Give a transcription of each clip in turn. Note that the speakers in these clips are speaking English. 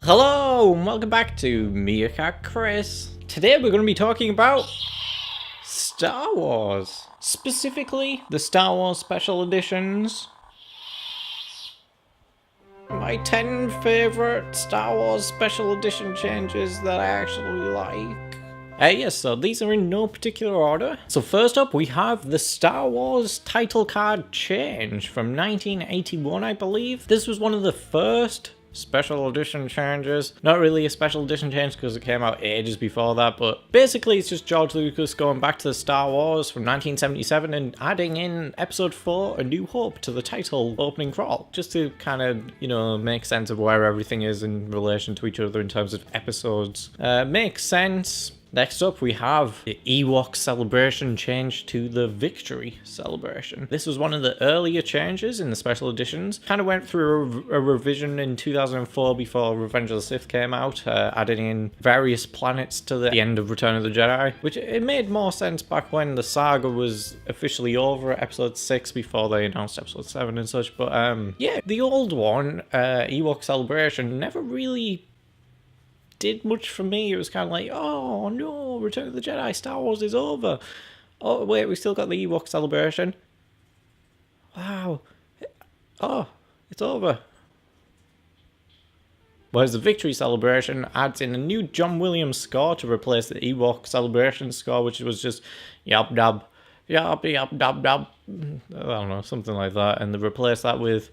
Hello, and welcome back to Meerkat Chris. Today we're going to be talking about Star Wars. Specifically, the Star Wars Special Editions. My 10 favourite Star Wars Special Edition changes that I actually like. Yes, so these are in no particular order. So first up we have the Star Wars title card change from 1981, I believe. This was one of the first special edition changes. Not really a special edition change because it came out ages before that, but basically it's just George Lucas going back to the Star Wars from 1977 and adding in episode 4, A New Hope, to the title opening crawl, just to kind of, make sense of where everything is in relation to each other in terms of episodes. Makes sense. Next up, we have the Ewok celebration change to the Victory celebration. This was one of the earlier changes in the special editions. Kind of went through a revision in 2004 before Revenge of the Sith came out, adding in various planets to the end of Return of the Jedi, which it made more sense back when the saga was officially over at episode 6 before they announced episode 7 and such. But yeah, the old one, Ewok celebration, never really did much for me. It was kind of like, oh no, Return of the Jedi, Star Wars is over. Oh wait, we still got the Ewok celebration. Wow. Oh, it's over. Whereas the Victory celebration adds in a new John Williams score to replace the Ewok celebration score, which was just yab dab, yab yab dab dab. I don't know, something like that, and they replace that with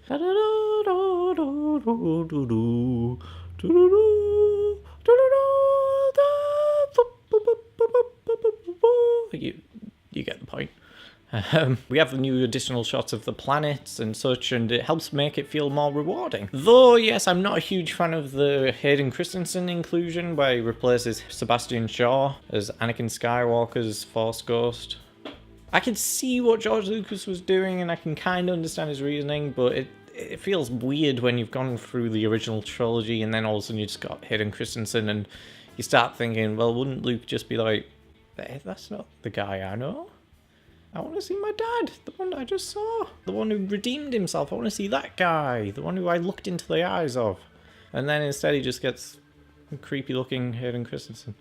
you get the point. We have the new additional shots of the planets and such, and it helps make it feel more rewarding. Though, yes, I'm not a huge fan of the Hayden Christensen inclusion, where he replaces Sebastian Shaw as Anakin Skywalker's Force Ghost. I can see what George Lucas was doing, and I can kind of understand his reasoning, but it feels weird when you've gone through the original trilogy and then all of a sudden you just got Hayden Christensen, and you start thinking, well, wouldn't Luke just be like, hey, that's not the guy I know. I want to see my dad, the one I just saw, the one who redeemed himself. I want to see that guy, the one who I looked into the eyes of. And then instead he just gets creepy looking Hayden Christensen.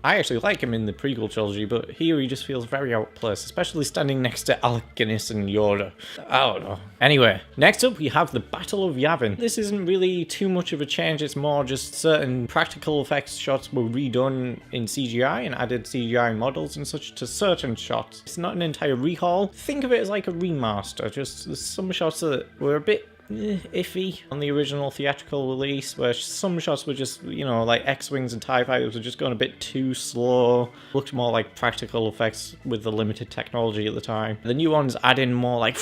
I actually like him in the prequel trilogy, but here he just feels very out of place, especially standing next to Alec Guinness and Yoda. I don't know. Anyway, next up we have the Battle of Yavin. This isn't really too much of a change, it's more just certain practical effects shots were redone in CGI and added CGI models and such to certain shots. It's not an entire rehaul. Think of it as like a remaster, just there's some shots that were a bit iffy on the original theatrical release, where some shots were just, like X-Wings and TIE Fighters were just going a bit too slow. Looked more like practical effects with the limited technology at the time. The new ones add in more like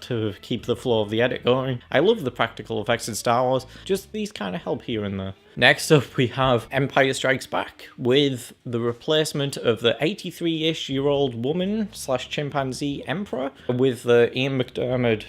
to keep the flow of the edit going. I love the practical effects in Star Wars, just these kind of help here and there. Next up we have Empire Strikes Back, with the replacement of the 83-ish-year-old woman / chimpanzee emperor with the Ian McDiarmid,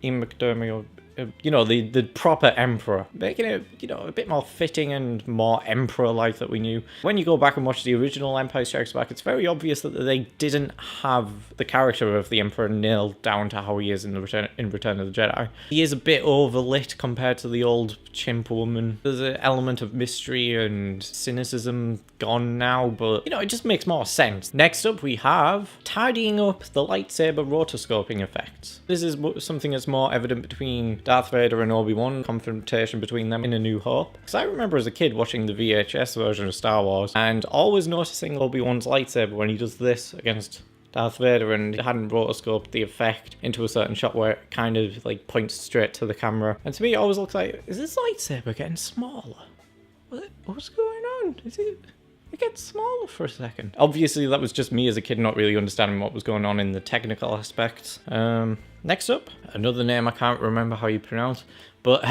the proper emperor, making it, a bit more fitting and more emperor-like that we knew. When you go back and watch the original Empire Strikes Back, it's very obvious that they didn't have the character of the emperor nailed down to how he is in Return of the Jedi. He is a bit overlit compared to the old chimp woman. There's an element of mystery and cynicism gone now, but, it just makes more sense. Next up, we have tidying up the lightsaber rotoscoping effects. This is something that's more evident between Darth Vader and Obi-Wan, confrontation between them in A New Hope. Because I remember as a kid watching the VHS version of Star Wars and always noticing Obi-Wan's lightsaber when he does this against Darth Vader, and it hadn't rotoscoped the effect into a certain shot where it kind of like points straight to the camera. And to me it always looks like, is this lightsaber getting smaller? What's going on? It gets smaller for a second. Obviously that was just me as a kid not really understanding what was going on in the technical aspects. Next up, another name I can't remember how you pronounce, but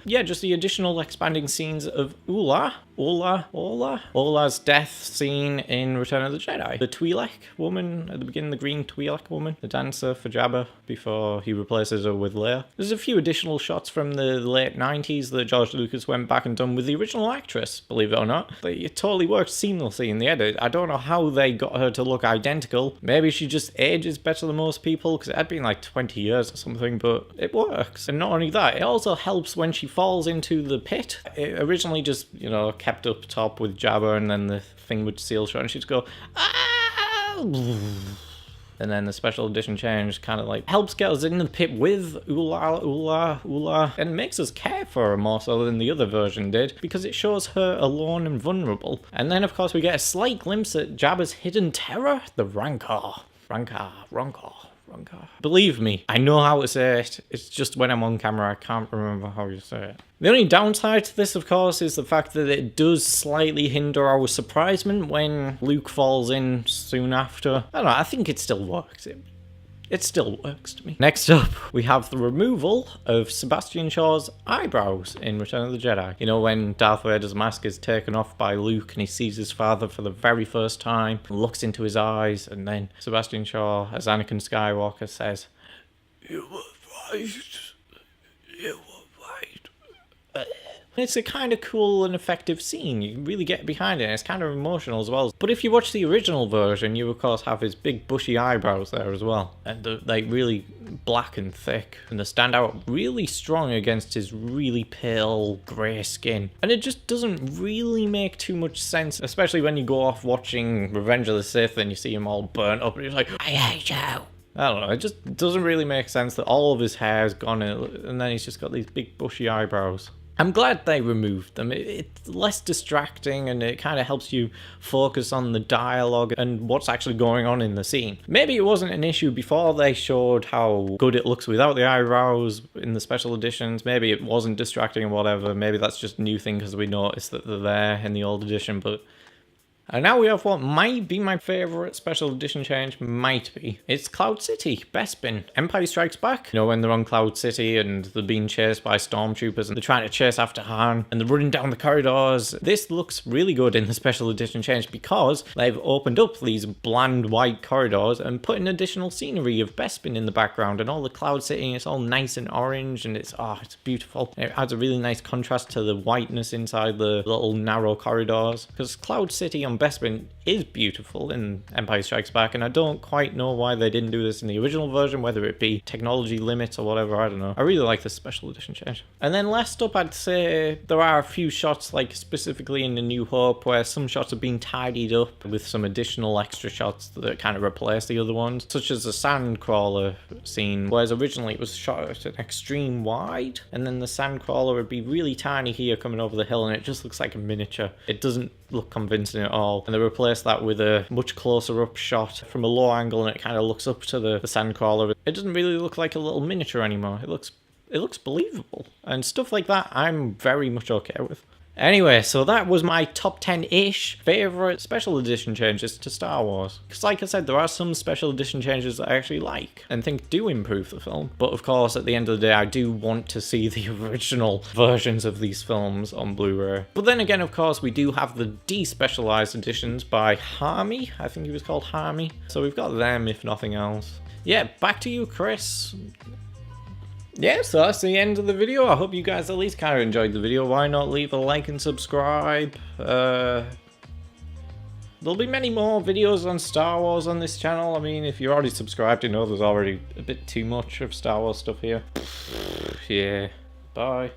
yeah, just the additional expanding scenes of Ula Ola's death scene in Return of the Jedi. The Twi'lek woman at the beginning, the green Twi'lek woman, the dancer for Jabba before he replaces her with Leia. There's a few additional shots from the late 90s that George Lucas went back and done with the original actress, believe it or not. It totally worked seamlessly in the edit. I don't know how they got her to look identical. Maybe she just ages better than most people, because it had been like 20 years or something, but it works. And not only that, it also helps when she falls into the pit. It originally just, you know, kept up top with Jabba, and then the thing would seal shut and she'd go, ah! And then the special edition change kind of like helps get us in the pit with Ula, and makes us care for her more so than the other version did, because it shows her alone and vulnerable. And then of course we get a slight glimpse at Jabba's hidden terror, the Rancor. Believe me, I know how to say it. It's just when I'm on camera, I can't remember how you say it. The only downside to this, of course, is the fact that it does slightly hinder our surprisement when Luke falls in soon after. I don't know, I think it still works. It still works to me. Next up, we have the removal of Sebastian Shaw's eyebrows in Return of the Jedi. You know, when Darth Vader's mask is taken off by Luke and he sees his father for the very first time, looks into his eyes, and then Sebastian Shaw, as Anakin Skywalker, says, "You were right. You were right." It's a kind of cool and effective scene. You can really get behind it, and it's kind of emotional as well. But if you watch the original version, you of course have his big bushy eyebrows there as well. And they're like really black and thick, and they stand out really strong against his really pale grey skin. And it just doesn't really make too much sense, especially when you go off watching Revenge of the Sith and you see him all burnt up and he's like, "I hate you." I don't know, it just doesn't really make sense that all of his hair's gone and then he's just got these big bushy eyebrows. I'm glad they removed them. It's less distracting and it kind of helps you focus on the dialogue and what's actually going on in the scene. Maybe it wasn't an issue before they showed how good it looks without the eyebrows in the special editions. Maybe it wasn't distracting or whatever. Maybe that's just a new thing because we noticed that they're there in the old edition, but... And now we have what might be my favourite special edition change, It's Cloud City, Bespin. Empire Strikes Back. You know, when they're on Cloud City and they're being chased by stormtroopers and they're trying to chase after Han and they're running down the corridors. This looks really good in the special edition change because they've opened up these bland white corridors and put an additional scenery of Bespin in the background and all the Cloud City. It's all nice and orange and it's beautiful. It adds a really nice contrast to the whiteness inside the little narrow corridors, because Cloud City on Bespin is beautiful in Empire Strikes Back, and I don't quite know why they didn't do this in the original version, whether it be technology limits or whatever, I don't know. I really like this special edition change. And then last up, I'd say there are a few shots, like specifically in the New Hope, where some shots are being tidied up with some additional extra shots that kind of replace the other ones, such as the sandcrawler scene, whereas originally it was shot at an extreme wide, and then the sandcrawler would be really tiny here coming over the hill, and it just looks like a miniature. It doesn't look convincing at all, and they replaced that with a much closer up shot from a low angle, and it kind of looks up to the sandcrawler. It doesn't really look like a little miniature anymore. It looks believable, and stuff like that I'm very much okay with. Anyway, so that was my top 10-ish favourite special edition changes to Star Wars. Because like I said, there are some special edition changes that I actually like and think do improve the film. But of course, at the end of the day, I do want to see the original versions of these films on Blu-ray. But then again, of course, we do have the despecialized editions by Harmy. I think he was called Harmy. So we've got them, if nothing else. Yeah, back to you, Chris. Yeah, so that's the end of the video. I hope you guys at least kind of enjoyed the video. Why not leave a like and subscribe? There'll be many more videos on Star Wars on this channel. I mean, if you're already subscribed, you know there's already a bit too much of Star Wars stuff here. Yeah, bye.